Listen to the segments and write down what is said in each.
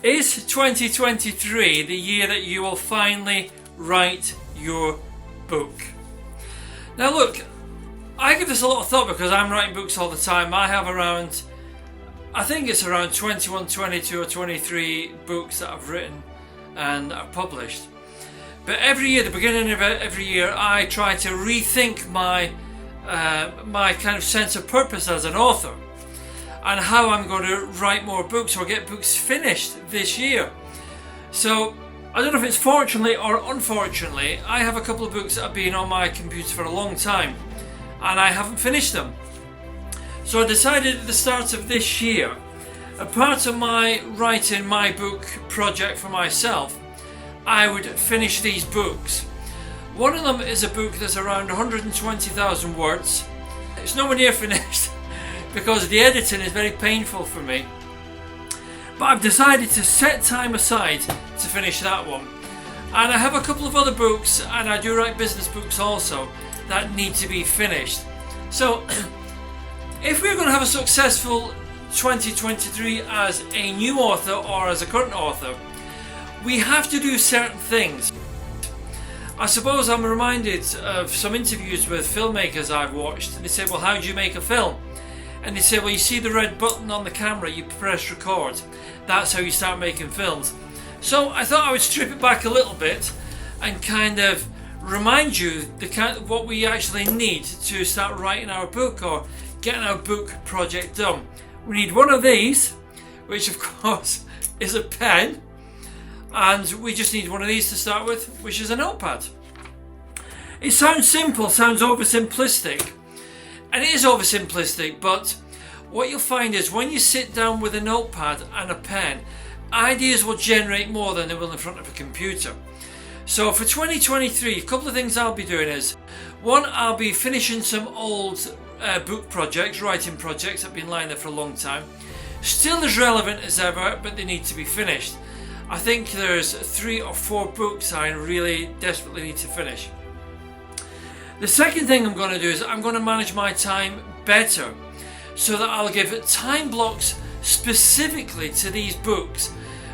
Is 2023 the year that you will finally write your book? Now look, I give this a lot of thought because I'm writing books all the time. I have around, I think it's around 21, 22 or 23 books that I've written and are published. But every year, the beginning of every year, I try to rethink my kind of sense of purpose as an author and how I'm going to write more books or get books finished this year. So I don't know if it's fortunately or unfortunately, I have a couple of books that have been on my computer for a long time and I haven't finished them. So I decided at the start of this year, a part of my writing my book project for myself, I would finish these books. One of them is a book that's around 120,000 words. It's nowhere near finished because the editing is very painful for me. But I've decided to set time aside to finish that one. And I have a couple of other books, and I do write business books also, that need to be finished. So if we're going to have a successful 2023 as a new author or as a current author, we have to do certain things. I suppose I'm reminded of some interviews with filmmakers I've watched, and they say, well, how do you make a film? And they say, well, you see the red button on the camera, you press record. That's how you start making films. So I thought I would strip it back a little bit and kind of remind you what we actually need to start writing our book or getting our book project done. We need one of these, which of course is a pen, and we just need one of these to start with, which is a notepad. It sounds simple, sounds oversimplistic, and it is oversimplistic, but what you'll find is when you sit down with a notepad and a pen, ideas will generate more than they will in front of a computer. So for 2023, a couple of things I'll be doing is, one, I'll be finishing some old book projects, writing projects that have been lying there for a long time. Still as relevant as ever, but they need to be finished. I think there's 3 or 4 books I really desperately need to finish. The second thing I'm going to do is I'm going to manage my time better so that I'll give time blocks specifically to these books.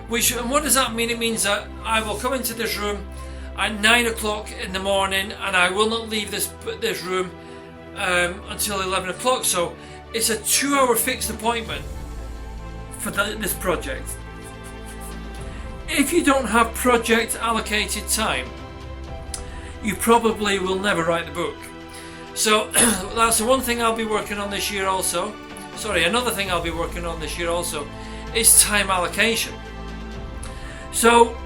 And what does that mean? It means that I will come into this room at 9 o'clock in the morning and I will not leave this room until 11 o'clock. So it's a 2-hour fixed appointment for this project. If you don't have project allocated time, you probably will never write the book. So that's the one thing I'll be working on this year also. Another thing I'll be working on this year also is time allocation. So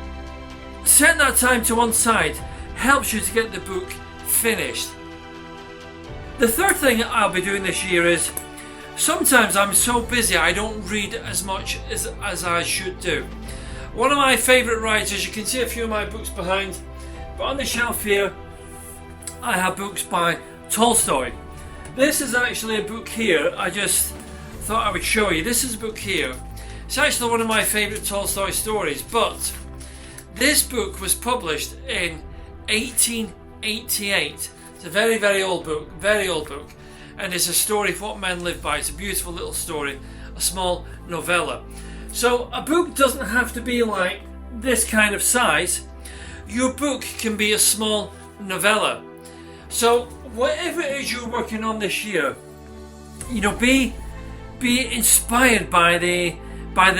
setting that time to one side helps you to get the book finished. The third thing I'll be doing this year is sometimes I'm so busy I don't read as much as I should do. One of my favourite writers, you can see a few of my books behind, but on the shelf here I have books by Tolstoy. This is actually a book here, I just thought I would show you. This is a book here. It's actually one of my favourite Tolstoy stories, but this book was published in 1888. It's a very, very old book, and it's a story of what men live by. It's a beautiful little story, a small novella. So a book doesn't have to be like this kind of size. Your book can be a small novella. So whatever it is you're working on this year, be inspired by the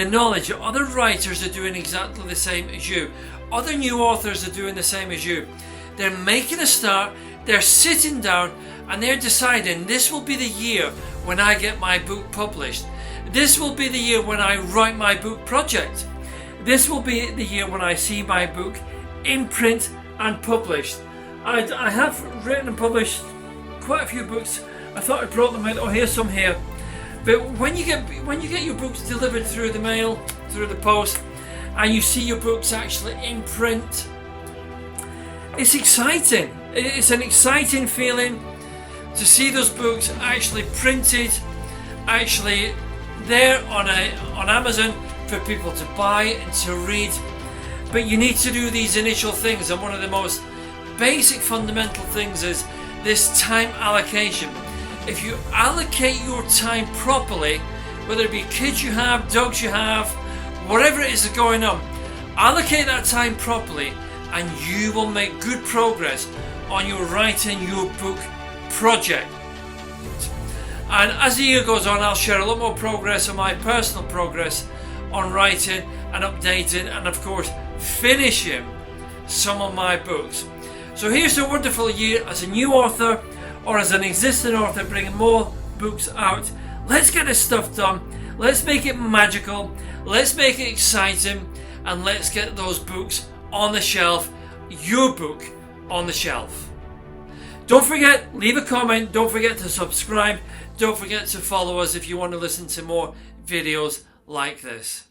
knowledge that other writers are doing exactly the same as you. Other new authors are doing the same as you. They're making a start, they're sitting down, and they're deciding this will be the year when I get my book published. This will be the year when I write my book project. This will be the year when I see my book in print and published. I have written and published quite a few books. I thought I brought them out. Oh, here's some here. But when you get your books delivered through the mail, through the post, and you see your books actually in print, it's exciting. It's an exciting feeling to see those books actually printed, actually there on Amazon for people to buy and to read. But you need to do these initial things, and one of the most basic fundamental things is this time allocation. If you allocate your time properly, whether it be kids you have, dogs you have, whatever it is that's going on, allocate that time properly and you will make good progress on your writing your book project. And as the year goes on, I'll share a lot more progress on my personal progress on writing and updating and of course finishing some of my books. So here's a wonderful year as a new author or as an existing author bringing more books out. Let's get this stuff done. Let's make it magical. Let's make it exciting. And let's get those books on the shelf. Your book on the shelf. Don't forget, leave a comment. Don't forget to subscribe. Don't forget to follow us if you want to listen to more videos like this.